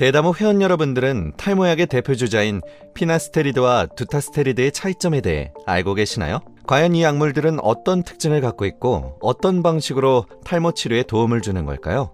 대다모 회원 여러분들은 탈모약의 대표 주자인 피나스테리드와 두타스테리드의 차이점에 대해 알고 계시나요? 과연 이 약물들은 어떤 특징을 갖고 있고 어떤 방식으로 탈모 치료에 도움을 주는 걸까요?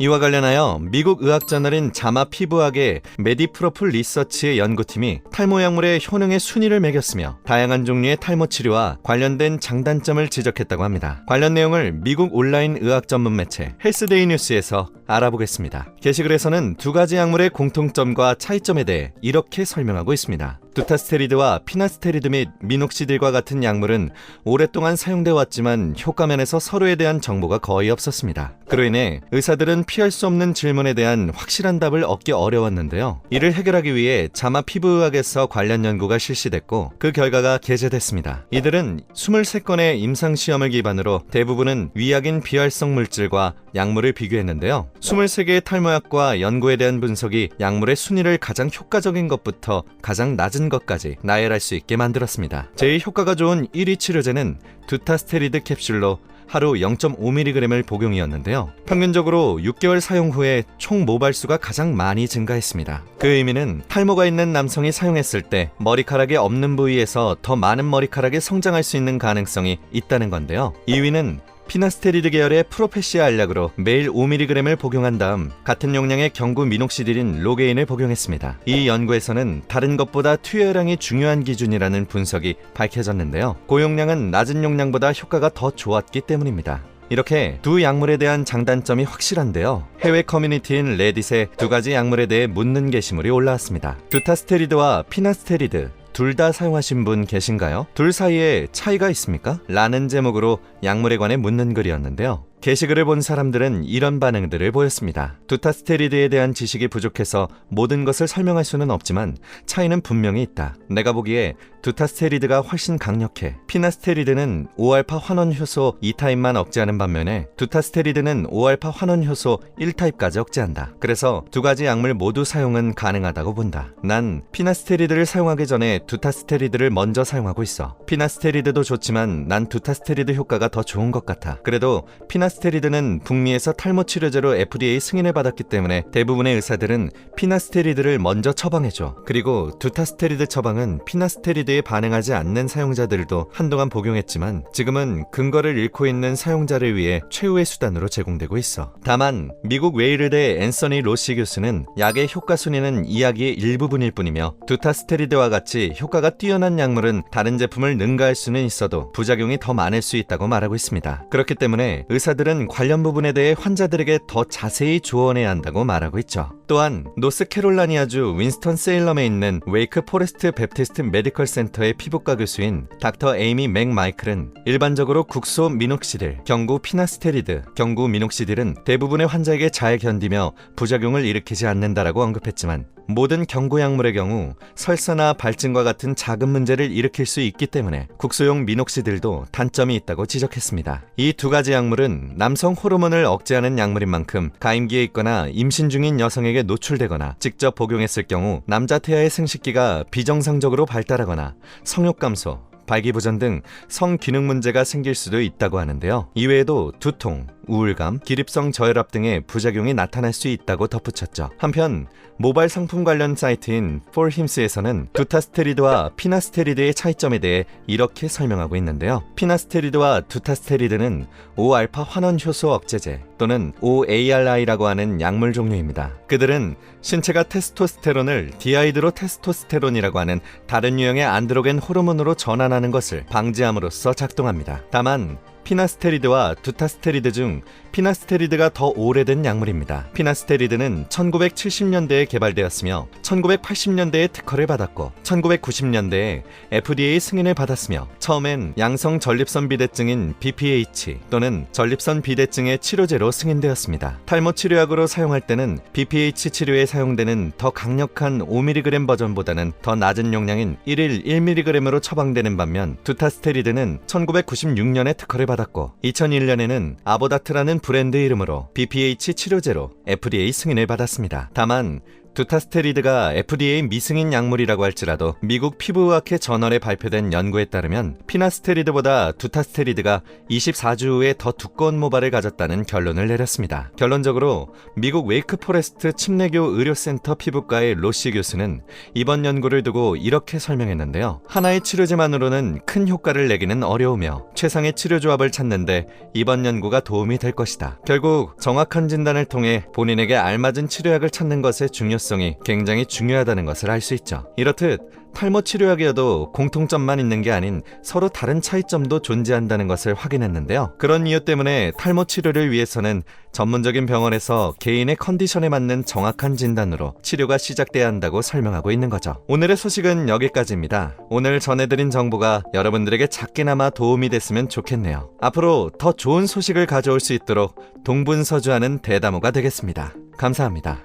이와 관련하여 미국 의학저널인 자마 피부학의 메디프로풀 리서치의 연구팀이 탈모 약물의 효능의 순위를 매겼으며 다양한 종류의 탈모 치료와 관련된 장단점을 지적했다고 합니다. 관련 내용을 미국 온라인 의학 전문 매체 헬스데이 뉴스에서 알아보겠습니다. 게시글에서는 두 가지 약물의 공통점과 차이점에 대해 이렇게 설명하고 있습니다. 두타스테리드와 피나스테리드 및 미녹시딜과 같은 약물은 오랫동안 사용되어 왔지만 효과면에서 서로에 대한 정보가 거의 없었습니다. 그로 인해 의사들은 피할 수 없는 질문에 대한 확실한 답을 얻기 어려웠는데요. 이를 해결하기 위해 자마 피부의학에서 관련 연구가 실시됐고 그 결과가 게재됐습니다. 이들은 23건의 임상시험을 기반으로 대부분은 위약인 비활성 물질과 약물을 비교했는데요. 23개의 탈모약과 연구에 대한 분석이 약물의 순위를 가장 효과적인 것부터 가장 낮은 것까지 나열할 수 있게 만들었습니다. 제일 효과가 좋은 1위 치료제는 두타스테리드 캡슐로 하루 0.5mg을 복용이었는데요. 평균적으로 6개월 사용 후에 총 모발수가 가장 많이 증가했습니다. 그 의미는 탈모가 있는 남성이 사용했을 때 머리카락이 없는 부위에서 더 많은 머리카락이 성장할 수 있는 가능성이 있다는 건데요. 2위는 피나스테리드 계열의 프로페시아 알약으로 매일 5mg을 복용한 다음 같은 용량의 경구 미녹시딜인 로게인을 복용했습니다. 이 연구에서는 다른 것보다 투여량이 중요한 기준이라는 분석이 밝혀졌는데요. 고용량은 낮은 용량보다 효과가 더 좋았기 때문입니다. 이렇게 두 약물에 대한 장단점이 확실한데요. 해외 커뮤니티인 레딧에 두 가지 약물에 대해 묻는 게시물이 올라왔습니다. 두타스테리드와 피나스테리드 둘 다 사용하신 분 계신가요? 둘 사이에 차이가 있습니까? 라는 제목으로 약물에 관해 묻는 글이었는데요. 게시글을 본 사람들은 이런 반응들을 보였습니다. 두타스테리드에 대한 지식이 부족해서 모든 것을 설명할 수는 없지만 차이는 분명히 있다. 내가 보기에 두타스테리드가 훨씬 강력해. 피나스테리드는 5알파 환원 효소 2타입만 억제하는 반면에 두타스테리드는 5알파 환원 효소 1타입까지 억제한다. 그래서 두 가지 약물 모두 사용은 가능하다고 본다. 난 피나스테리드를 사용하기 전에 두타스테리드를 먼저 사용하고 있어. 피나스테리드도 좋지만 난 두타스테리드 효과가 더 좋은 것 같아. 그래도 피나스테리드는 북미에서 탈모 치료제로 FDA 승인을 받았기 때문에 대부분의 의사들은 피나스테리드를 먼저 처방해줘. 그리고 두타스테리드 처방은 피나스테리드에 반응하지 않는 사용자들도 한동안 복용했지만 지금은 근거를 잃고 있는 사용자를 위해 최후의 수단으로 제공되고 있어. 다만 미국 웨일대 앤서니 로시 교수는 약의 효과 순위는 이야기의 일부분일 뿐이며 두타스테리드와 같이 효과가 뛰어난 약물은 다른 제품을 능가할 수는 있어도 부작용이 더 많을 수 있다고 말하고 있습니다. 그렇기 때문에 의사들은 관련 부분에 대해 환자들에게 더 자세히 조언해야 한다고 말하고 있죠. 또한 노스캐롤라니아주 윈스턴 세일럼에 있는 웨이크 포레스트 베프티스트 메디컬 센터의 피부과 교수인 닥터 에이미 맥마이클은 일반적으로 국소 미녹시딜, 경구 피나스테리드, 경구 미녹시딜은 대부분의 환자에게 잘 견디며 부작용을 일으키지 않는다라고 언급했지만 모든 경구 약물의 경우 설사나 발진과 같은 작은 문제를 일으킬 수 있기 때문에 국소용 미녹시딜도 단점이 있다고 지적했습니다. 이 두 가지 약물은 남성 호르몬을 억제하는 약물인 만큼 가임기에 있거나 임신 중인 여성에게 노출되거나 직접 복용했을 경우 남자 태아의 생식기가 비정상적으로 발달하거나 성욕 감소, 발기부전 등 성기능 문제가 생길 수도 있다고 하는데요. 이외에도 두통, 우울감, 기립성 저혈압 등의 부작용이 나타날 수 있다고 덧붙였죠. 한편 모바일 상품 관련 사이트인 폴힘스에서는 두타스테리드와 피나스테리드의 차이점에 대해 이렇게 설명하고 있는데요. 피나스테리드와 두타스테리드는 5알파 환원 효소 억제제 또는 OARI라고 하는 약물 종류입니다. 그들은 신체가 테스토스테론을 디하이드로 테스토스테론이라고 하는 다른 유형의 안드로겐 호르몬으로 전환하는 것을 방지함으로써 작동합니다. 다만 피나스테리드와 두타스테리드 중 피나스테리드가 더 오래된 약물입니다. 피나스테리드는 1970년대에 개발되었으며 1980년대에 특허를 받았고 1990년대에 FDA 승인을 받았으며 처음엔 양성 전립선 비대증인 BPH 또는 전립선 비대증의 치료제로 승인되었습니다. 탈모 치료약으로 사용할 때는 BPH 치료에 사용되는 더 강력한 5mg 버전보다는 더 낮은 용량인 1일 1mg으로 처방되는 반면 두타스테리드는 1996년에 특허를 받았고 2001년에는 아보다트라는 브랜드 이름으로 BPH 치료제로 FDA 승인을 받았습니다. 다만 두타스테리드가 FDA 미승인 약물이라고 할지라도 미국 피부의학회 저널에 발표된 연구에 따르면 피나스테리드보다 두타스테리드가 24주 후에 더 두꺼운 모발을 가졌다는 결론을 내렸습니다. 결론적으로 미국 웨이크 포레스트 침례교 의료센터 피부과의 로시 교수는 이번 연구를 두고 이렇게 설명했는데요. 하나의 치료제만으로는 큰 효과를 내기는 어려우며 최상의 치료 조합을 찾는데 이번 연구가 도움이 될 것이다. 결국 정확한 진단을 통해 본인에게 알맞은 치료약을 찾는 것의 중요성이 굉장히 중요하다는 것을 알 수 있죠. 이렇듯 탈모 치료약이어도 공통점만 있는 게 아닌 서로 다른 차이점도 존재한다는 것을 확인했는데요. 그런 이유 때문에 탈모 치료를 위해서는 전문적인 병원에서 개인의 컨디션에 맞는 정확한 진단으로 치료가 시작돼야 한다고 설명하고 있는 거죠. 오늘의 소식은 여기까지입니다. 오늘 전해드린 정보가 여러분들에게 작게나마 도움이 됐으면 좋겠네요. 앞으로 더 좋은 소식을 가져올 수 있도록 동분서주하는 대다모가 되겠습니다. 감사합니다.